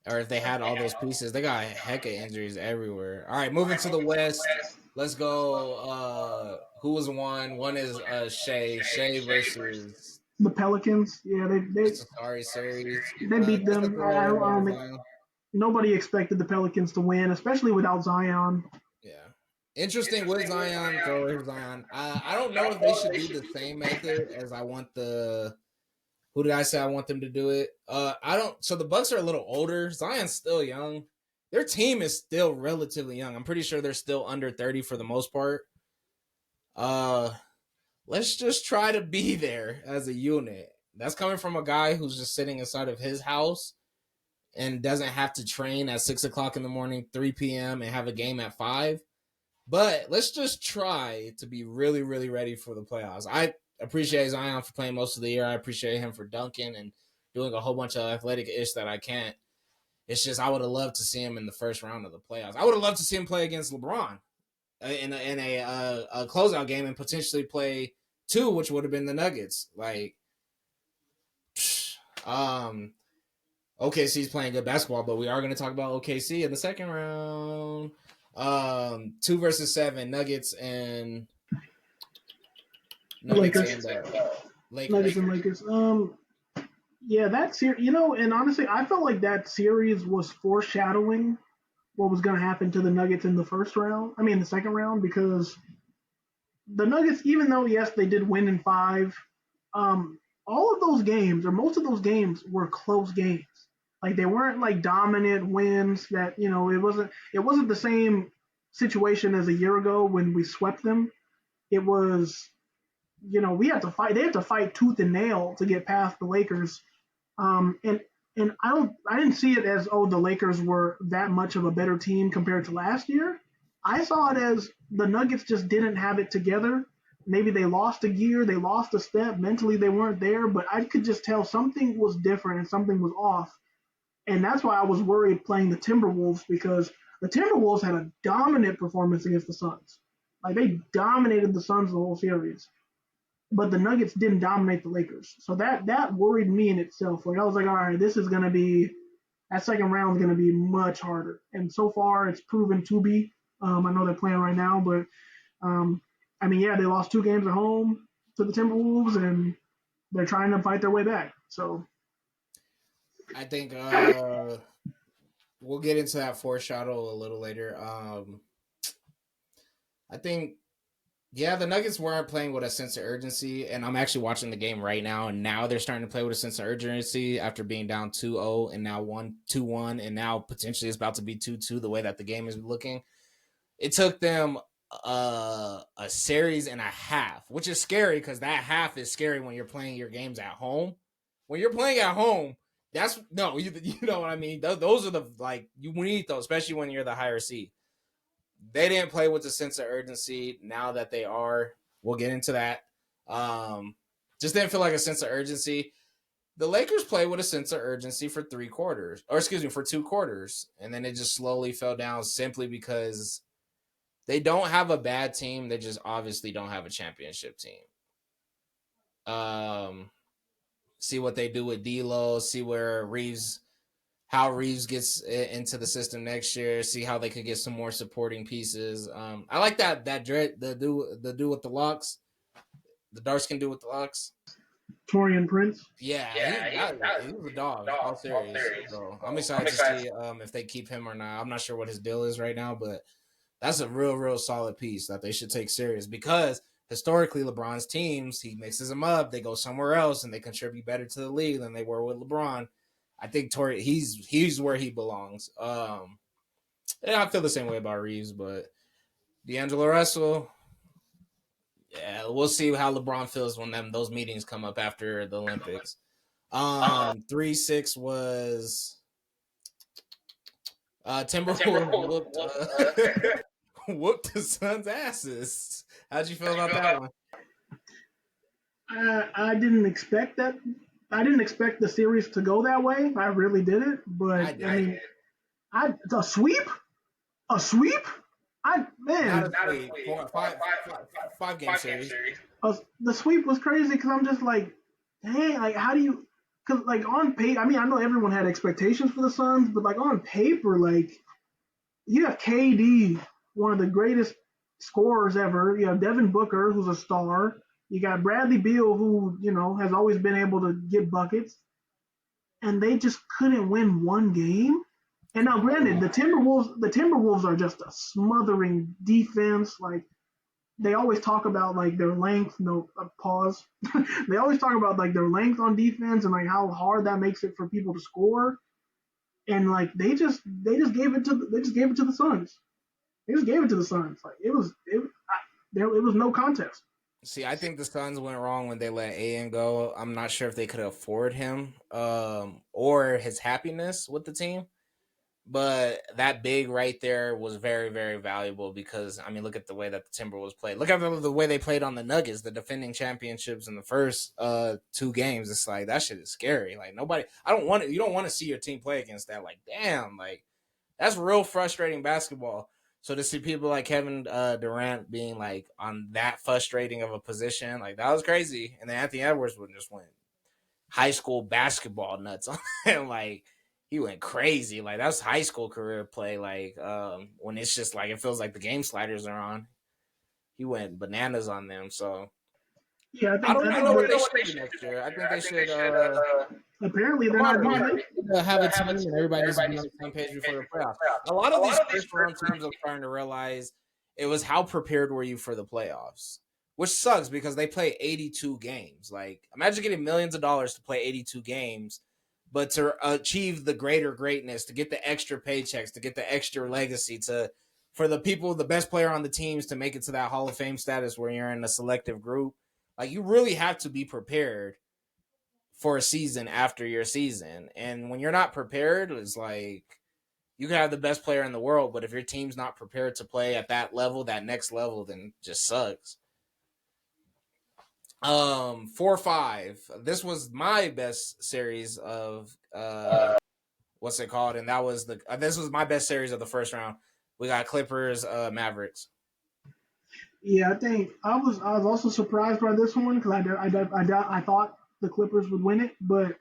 Or if they had all those pieces, they got a heck of injuries everywhere. All right, moving to the West. Let's go. Who was one? One is Shea. Shea versus. The Pelicans. Yeah, It's a sorry series. they beat Just a them. I throwaway don't think Zion. nobody expected the Pelicans to win, especially without Zion. Yeah. Interesting with Zion, throw his Zion. I don't know if they should do the same method as I want the. Who did I say I want them to do it? I don't. So the Bucks are a little older. Zion's still young. Their team is still relatively young. I'm pretty sure they're still under 30 for the most part. Uh, let's just try to be there as a unit. That's coming from a guy who's just sitting inside of his house and doesn't have to train at 6 o'clock in the morning, 3 p.m., and have a game at 5. But let's just try to be really, really ready for the playoffs. I appreciate Zion for playing most of the year. I appreciate him for dunking and doing a whole bunch of athletic ish that I can't. It's just I would have loved to see him in the first round of the playoffs. I would have loved to see him play against LeBron in a closeout game and potentially play two, which would have been the Nuggets. Like, um, OKC's playing good basketball, but we are going to talk about OKC in the second round. 2 versus 7, Nuggets Lakers, and Nuggets Lakers. and Lakers. Yeah, that series. And honestly, I felt like that series was foreshadowing what was going to happen to the Nuggets in the first round. I mean, the second round because the Nuggets, even though yes they did win in five, all of those games or most of those games were close games. Like they weren't like dominant wins. That it wasn't the same situation as a year ago when we swept them. It was we had to fight. They had to fight tooth and nail to get past the Lakers. And I didn't see it as the Lakers were that much of a better team compared to last year. I saw it as the Nuggets just didn't have it together. Maybe they lost a gear, they lost a step. Mentally, they weren't there, but I could just tell something was different and something was off. And that's why I was worried playing the Timberwolves because the Timberwolves had a dominant performance against the Suns. Like they dominated the Suns the whole series, but the Nuggets didn't dominate the Lakers. So that worried me in itself. Like I was like, all right, this is gonna be that second round is gonna be much harder. And so far, it's proven to be. I know they're playing right now, but um, I mean, yeah, they lost 2 games at home to the Timberwolves, and they're trying to fight their way back. So I think we'll get into that foreshadow a little later. I think the Nuggets weren't playing with a sense of urgency, and I'm actually watching the game right now, and now they're starting to play with a sense of urgency after being down 2-0 and now 1-2-1, and now potentially it's about to be 2-2 the way that the game is looking. It took them a series and a half, which is scary because that half is scary when you're playing your games at home. When you're playing at home, that's no, you know what I mean. Those are the you need those, especially when you're the higher seed. They didn't play with a sense of urgency. Now that they are, we'll get into that. Just didn't feel like a sense of urgency. The Lakers played with a sense of urgency for 3 quarters, or excuse me, for 2 quarters, and then it just slowly fell down simply because they don't have a bad team. They just obviously don't have a championship team. See what they do with D'Lo. See how Reeves gets into the system next year. See how they could get some more supporting pieces. I like that dread the do with the locks. The dark skin dude with the locks. Torian Prince. Yeah, he was a dog all series. So I'm excited to see if they keep him or not. I'm not sure what his deal is right now, but that's a real solid piece that they should take serious because historically LeBron's teams, he mixes them up, they go somewhere else and they contribute better to the league than they were with LeBron. I think he's where he belongs. Yeah, I feel the same way about Reeves, but D'Angelo Russell, yeah, we'll see how LeBron feels when those meetings come up after the Olympics. 3-6 was Timberwolves whooped whooped the Suns' asses. How'd you feel about that one? I didn't expect that. I didn't expect the series to go that way. I really didn't. But I I did. mean, a sweep, a sweep. I Not man, a sweep. Five game series. the sweep was crazy because I'm just like, dang, like how do you? Because like on paper, I mean, I know everyone had expectations for the Suns, but like on paper, like you have KD, one of the greatest scorers ever. You have Devin Booker, who's a star. You got Bradley Beal, who has always been able to get buckets, and they just couldn't win one game. And now, granted, the Timberwolves are just a smothering defense. Like they always talk about like their length. No pause. They always talk about like their length on defense and like how hard that makes it for people to score. And like they just gave it to the Suns. They just gave it to the Suns. Like it was no contest. See, I think the Suns went wrong when they let Aiden go. I'm not sure if they could afford him or his happiness with the team. But that big right there was very valuable because I mean, look at the way that the Timberwolves played. Look at the way they played on the Nuggets, the defending championships in the first two games. It's like that shit is scary. Like nobody, I don't want it. You don't want to see your team play against that. Like damn, like that's real frustrating basketball. So to see people like Kevin Durant being like on that frustrating of a position, like that was crazy. And then Anthony Edwards would just went high school basketball nuts on him. Like he went crazy. Like that's high school career play. Like when it's just like it feels like the game sliders are on. He went bananas on them. So Yeah, I I think don't I really think know what they should do next year. I think they should apparently they're come on, not doing it. have a team and everybody needs to be on the same page before the playoffs. A lot of these first round teams are starting to realize it was how prepared were you for the playoffs, which sucks because they play 82 games. Like imagine getting millions of dollars to play 82 games, but to achieve the greater greatness, to get the extra paychecks, to get the extra legacy, to for the people, the best player on the teams to make it to that Hall of Fame status where you're in a selective group. Like you really have to be prepared for a season after your season. And when you're not prepared, it's like you can have the best player in the world, but if your team's not prepared to play at that level, that next level, then it just sucks. 4-5. This was my best series of what's it called? And that was the this was my best series of the first round. We got Clippers, Mavericks. Yeah, I think I was also surprised by this one because I thought the Clippers would win it, but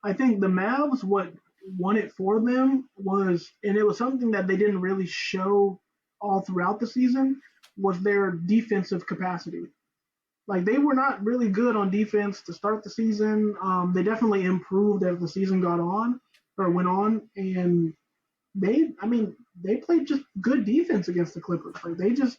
I think the Mavs what won it for them was, and it was something that they didn't really show all throughout the season, was their defensive capacity. Like they were not really good on defense to start the season. They definitely improved as the season got on or went on, and I mean, they played just good defense against the Clippers. Like they just,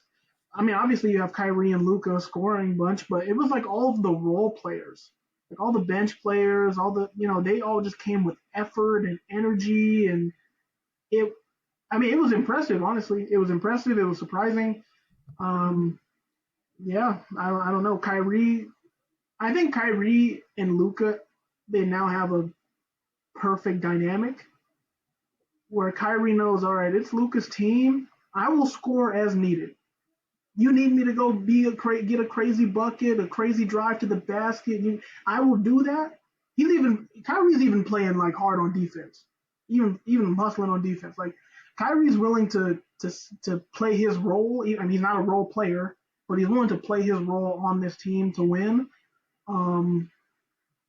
I mean, obviously you have Kyrie and Luca scoring bunch, but it was like all of the role players, like all the bench players, all the, they all just came with effort and energy, and it. I mean, it was impressive. Honestly, it was impressive. It was surprising. Um, yeah, I don't know. I think Kyrie and Luca, they now have a perfect dynamic where Kyrie knows, all right, it's Luca's team. I will score as needed. You need me to go get a crazy bucket, a crazy drive to the basket. I will do that. Kyrie's even playing like hard on defense, even hustling on defense. Like Kyrie's willing to play his role. I mean, he's not a role player, but he's willing to play his role on this team to win,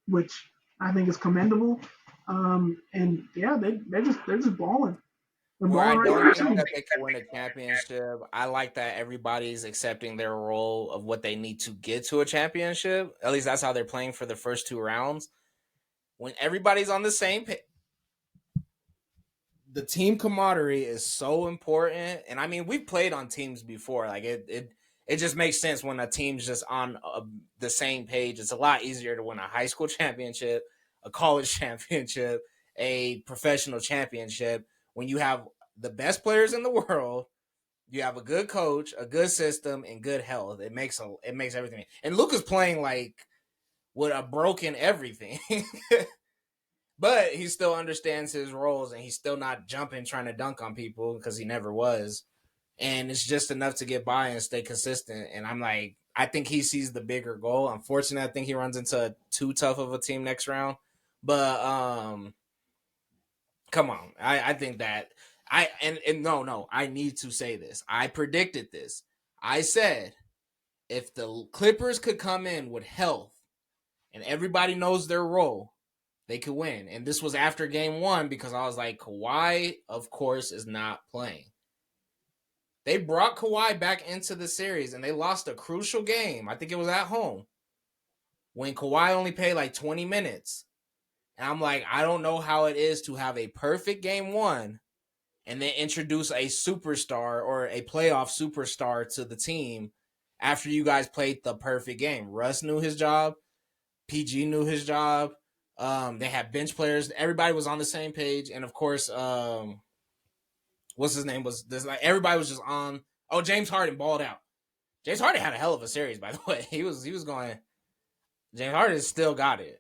which I think is commendable. And yeah, they're just balling. They're Where I balling right don't now think too. that they can win a championship, I like that everybody's accepting their role of what they need to get to a championship. At least that's how they're playing for the first two rounds. When everybody's on the same page, the team camaraderie is so important. And I mean, we've played on teams before. Like it just makes sense when a team's just on the same page. It's a lot easier to win a high school championship, a college championship, a professional championship when you have the best players in the world. You have a good coach, a good system, and good health. It makes everything. And Luka's playing like with a broken everything. But he still understands his roles and he's still not jumping trying to dunk on people because he never was. And it's just enough to get by and stay consistent. And I'm like, I think he sees the bigger goal. Unfortunately, I think he runs into too tough of a team next round. But come on. I think that and no, I need to say this. I predicted this. I said if the Clippers could come in with health and everybody knows their role, they could win. And this was after game one because I was like, Kawhi, of course, is not playing. They brought Kawhi back into the series and they lost a crucial game. I think it was at home when Kawhi only played like 20 minutes. And I'm like, I don't know how it is to have a perfect game one and then introduce a superstar or a playoff superstar to the team after you guys played the perfect game. Russ knew his job. PG knew his job. They had bench players. Everybody was on the same page, and of course, what's his name was this? Like everybody was just on. Oh, James Harden balled out. James Harden had a hell of a series, by the way. He was going. James Harden still got it.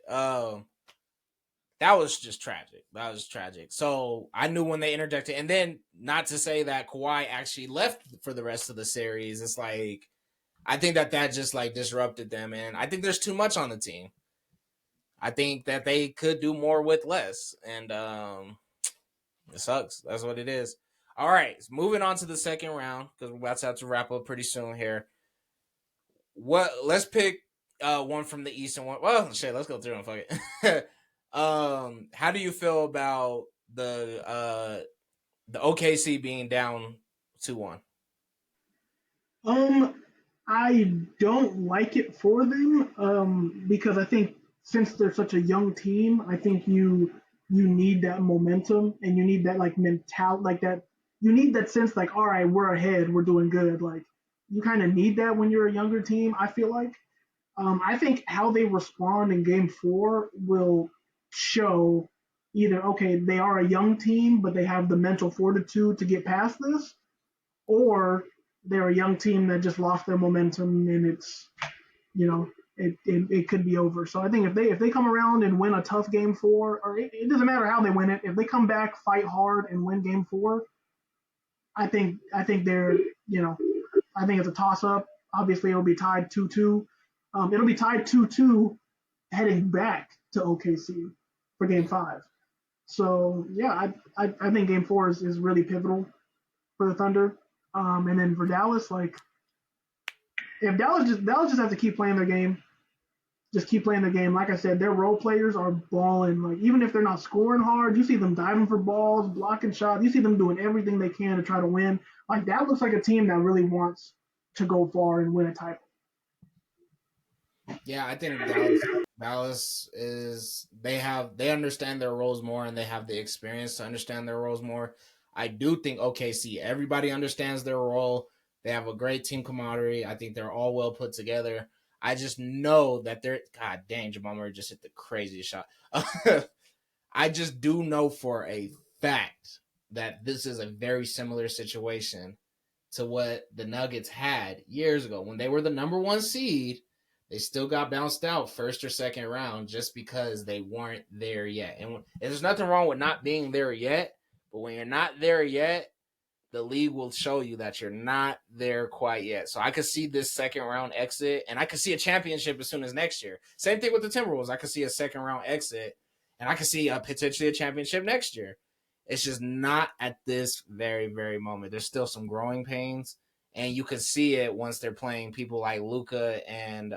That was just tragic. That was tragic. So I knew when they interjected, and then not to say that Kawhi actually left for the rest of the series. It's like I think that just like disrupted them, and I think there's too much on the team. I think that they could do more with less, and it sucks. That's what it is. All right, moving on to the second round because we're about to have to wrap up pretty soon here. What? Let's pick one from the East and one. Well, shit, let's go through them. Fuck it. How do you feel about the OKC being down 2-1? Um, I don't like it for them because I think since they're such a young team, I think you need that momentum and you need that like mental like that you need that sense like all right, we're ahead, we're doing good. Like you kind of need that when you're a younger team. I feel like I think how they respond in Game Four will show either okay they are a young team but they have the mental fortitude to get past this, or they're a young team that just lost their momentum and it's you know it could be over. So I think if they come around and win a tough game four, or it doesn't matter how they win it, if they come back, fight hard, and win game four, I think they're I think it's a toss up. Obviously, it'll be tied 2-2. It'll be tied 2-2 heading back to OKC for game five. So yeah, I think game four is really pivotal for the Thunder. And then for Dallas, like if Dallas just has to keep playing their game, just keep playing their game. Like I said, their role players are balling. Like even if they're not scoring hard, you see them diving for balls, blocking shots. You see them doing everything they can to try to win. Like that looks like a team that really wants to go far and win a title. Yeah, I think Dallas is they understand their roles more and they have the experience to understand their roles more. I do think OKC everybody understands their role. They have a great team camaraderie. I think they're all well put together. I just know that they're God dang Jamal Murray just hit the craziest shot. I just do know for a fact that this is a very similar situation to what the Nuggets had years ago when they were the number one seed. They still got bounced out first or second round just because they weren't there yet. And there's nothing wrong with not being there yet, but when you're not there yet, the league will show you that you're not there quite yet. So I could see this second round exit, and I could see a championship as soon as next year. Same thing with the Timberwolves. I could see a second round exit, and I could see potentially a championship next year. It's just not at this very, very moment. There's still some growing pains, and you can see it once they're playing people like Luka and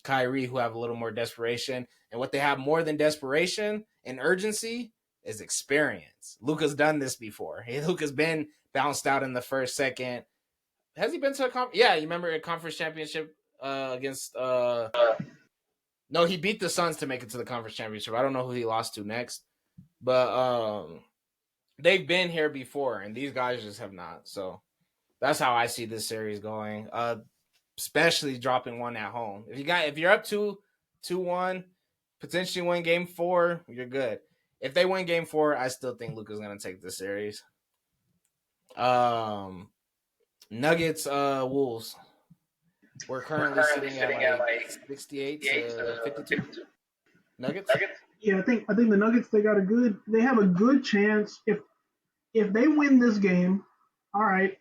Kyrie, who have a little more desperation. And what they have more than desperation and urgency is experience. Luka's done this before. Luka's been bounced out in the first, second. Has he been to a conference? Yeah, you remember a conference championship against no, he beat the Suns to make it to the conference championship. I don't know who he lost to next. But they've been here before and these guys just have not. So that's how I see this series going. Especially dropping one at home. If you're up 2-1, potentially win game 4, you're good. If they win game 4, I still think Luka's gonna take this series. Nuggets, Wolves. We're currently sitting at like 68 to 52. Nuggets? Yeah, I think the Nuggets they have a good chance if they win this game. All right,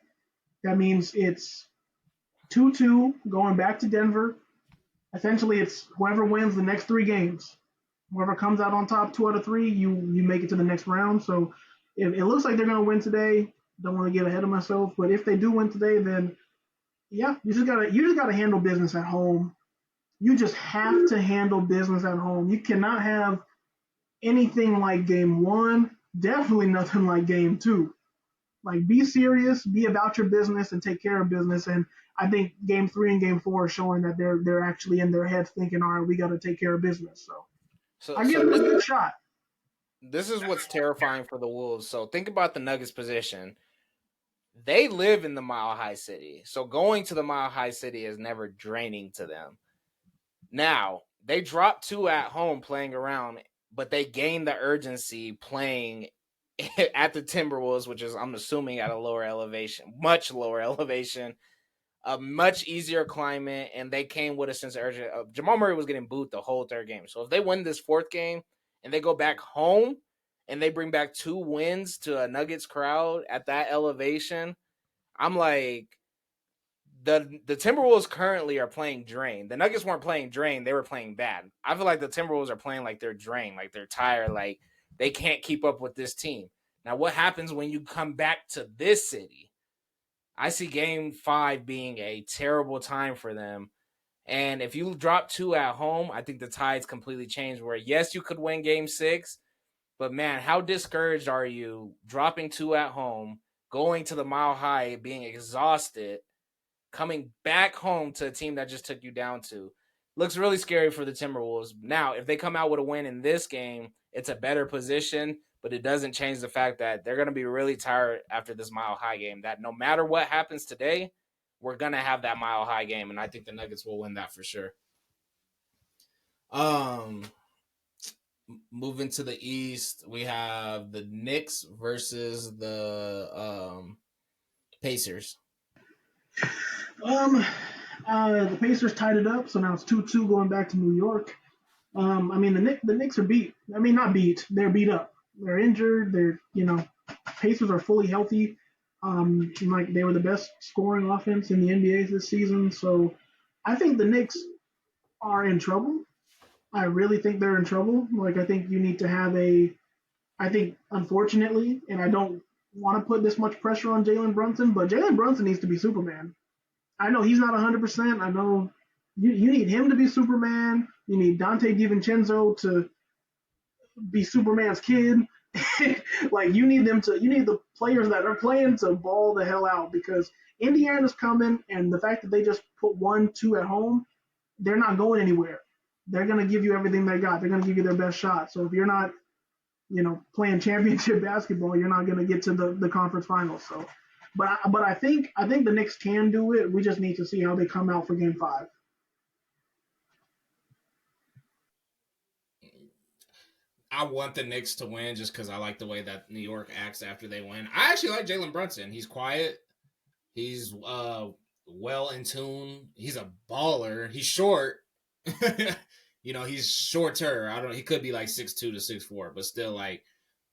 that means it's 2-2 going back to Denver. Essentially, it's whoever wins the next 3 games. Whoever comes out on top 2 out of 3, you make it to the next round. So it looks like they're going to win today. Don't want to get ahead of myself, but if they do win today, then yeah, you just gotta handle business at home. You just have to handle business at home. You cannot have anything like game 1. Definitely nothing like game 2. Like, be serious, be about your business, and take care of business. And I think game 3 and game 4 are showing that they're actually in their heads thinking, all right, we got to take care of business. So So I give them a good shot. this is what's terrifying for the Wolves. So think about the Nuggets position. They live in the Mile High City. So going to the Mile High City is never draining to them. Now, they dropped 2 at home playing around, but they gained the urgency playing at the Timberwolves, which is, I'm assuming, at a lower elevation, much lower elevation, a much easier climate, and they came with a sense of urgency. Jamal Murray was getting booed the whole 3rd game. So if they win this 4th game and they go back home and they bring back 2 wins to a Nuggets crowd at that elevation, I'm like, the Timberwolves currently are playing drained. The Nuggets weren't playing drained; they were playing bad. I feel like the Timberwolves are playing like they're drained, like they're tired, like they can't keep up with this team. Now, what happens when you come back to this city? I see Game 5 being a terrible time for them. And if you drop 2 at home, I think the tides completely change. Where yes, you could win Game 6, but man, how discouraged are you dropping 2 at home, going to the Mile High, being exhausted? Coming back home to a team that just took you down to. Looks really scary for the Timberwolves. Now, if they come out with a win in this game, it's a better position, but it doesn't change the fact that they're going to be really tired after this Mile High game. That no matter what happens today, we're going to have that Mile High game, and I think the Nuggets will win that for sure. Moving to the East, we have the Knicks versus the Pacers. The Pacers tied it up, so now it's 2-2 going back to New York. I mean, the Knicks are beat. I mean, not beat. They're beat up. They're injured. Pacers are fully healthy. Like they were the best scoring offense in the NBA this season. So I think the Knicks are in trouble. I really think they're in trouble. Like, I think you need to have I think, unfortunately, and I don't want to put this much pressure on Jalen Brunson, but Jalen Brunson needs to be Superman. I know he's not 100%. I know you need him to be Superman. You need Dante DiVincenzo to be Superman's kid. Like, you need the players that are playing to ball the hell out, because Indiana's coming, and the fact that they just put 1-2 at home, they're not going anywhere. They're going to give you everything they got. They're going to give you their best shot. So if you're not, playing championship basketball, you're not going to get to the conference finals. So, but I think the Knicks can do it. We just need to see how they come out for Game 5. I want the Knicks to win just because I like the way that New York acts after they win. I actually like Jalen Brunson. He's quiet. He's well in tune. He's a baller. He's short. He's shorter. He could be like 6'2" to 6'4", but still, like,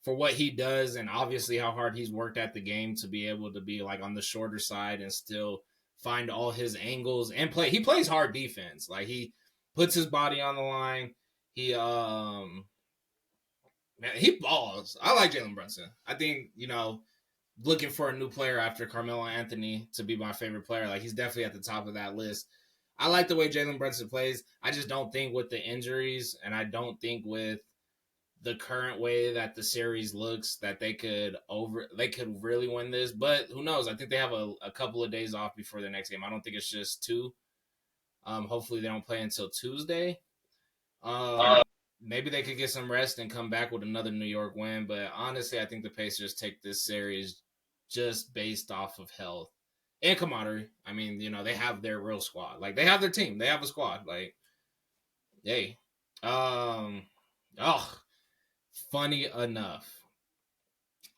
for what he does, and obviously how hard he's worked at the game to be able to be like on the shorter side and still find all his angles and play. He plays hard defense. Like, he puts his body on the line. He balls. I like Jalen Brunson. I think, looking for a new player after Carmelo Anthony to be my favorite player, like, he's definitely at the top of that list. I like the way Jalen Brunson plays. I just don't think with the injuries, and I don't think with the current way that the series looks, that they could really win this. But who knows? I think they have a couple of days off before the next game. I don't think it's just two. Hopefully they don't play until Tuesday. Um, maybe they could get some rest and come back with another New York win. But honestly, I think the Pacers take this series just based off of health and camaraderie. I mean, they have their real squad. Like they have their team. They have a squad. Like, hey, um, oh, funny enough.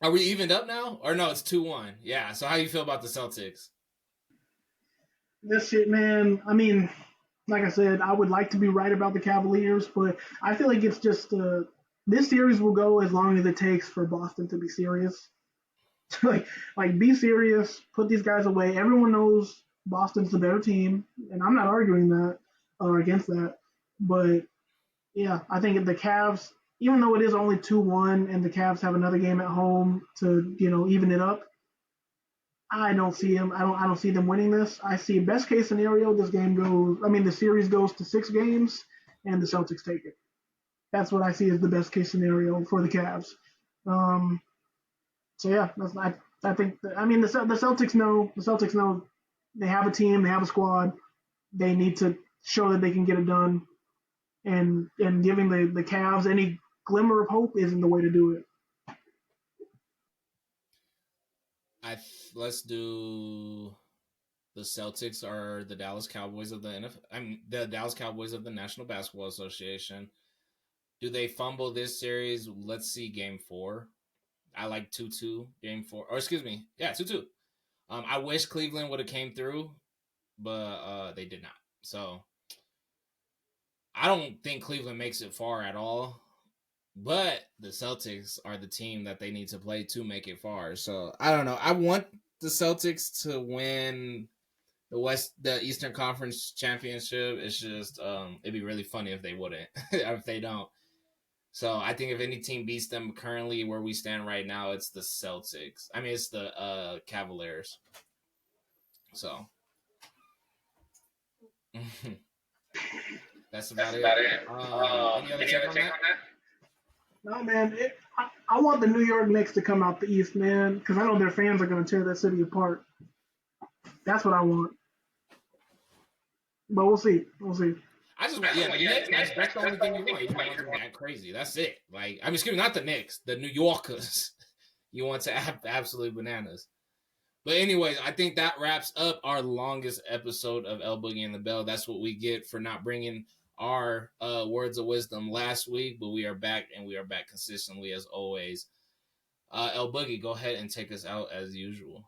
Are we evened up now? Or no, it's 2-1. Yeah. So how you feel about the Celtics? This shit, man. I mean, like I said, I would like to be right about the Cavaliers, but I feel like it's just this series will go as long as it takes for Boston to be serious. like, be serious. Put these guys away. Everyone knows Boston's the better team, and I'm not arguing that or against that. But yeah, I think the Cavs, even though it is only 2-1, and the Cavs have another game at home to even it up, I don't see them. I don't see them winning this. I see best case scenario. This game goes. I mean, the series goes to 6 games, and the Celtics take it. That's what I see as the best case scenario for the Cavs. Um, so yeah, that's I think. I mean, the Celtics know. The Celtics know they have a team. They have a squad. They need to show that they can get it done. And giving the Cavs any glimmer of hope isn't the way to do it. Let's do the Celtics are the Dallas Cowboys of the NFL. I mean, the Dallas Cowboys of the National Basketball Association. Do they fumble this series? Let's see game 4. I like 2-2 game 4. Or excuse me. Yeah, 2-2. I wish Cleveland would have came through, but they did not. So I don't think Cleveland makes it far at all. But the Celtics are the team that they need to play to make it far. So I don't know. I want the Celtics to win the Eastern Conference Championship. It's just it'd be really funny if they wouldn't, if they don't. So I think if any team beats them currently where we stand right now, it's the Celtics. I mean, it's the Cavaliers. So that's about it. Any other take on that? No, man. I want the New York Knicks to come out the East, man, because I know their fans are going to tear that city apart. That's what I want. But we'll see. We'll see. I just want, the Knicks. That's the only thing you want. You want them that crazy. That's it. Like, I mean, excuse me, not the Knicks, the New Yorkers. You want to have absolute bananas. But anyways, I think that wraps up our longest episode of El Boogie and the Bell. That's what we get for not bringing our words of wisdom last week, but we are back, and we are back consistently as always. El Boogie, go ahead and take us out as usual.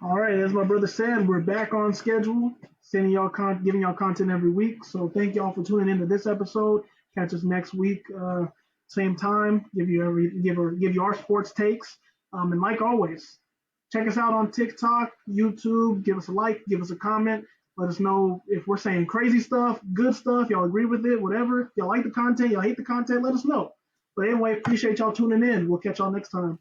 All right, as my brother said, we're back on schedule, sending y'all giving y'all content every week. So thank y'all for tuning into this episode. Catch us next week, same time. Give you our sports takes. And like always, check us out on TikTok, YouTube. Give us a like, give us a comment. Let us know if we're saying crazy stuff, good stuff. Y'all agree with it, whatever. Y'all like the content, y'all hate the content. Let us know. But anyway, appreciate y'all tuning in. We'll catch y'all next time.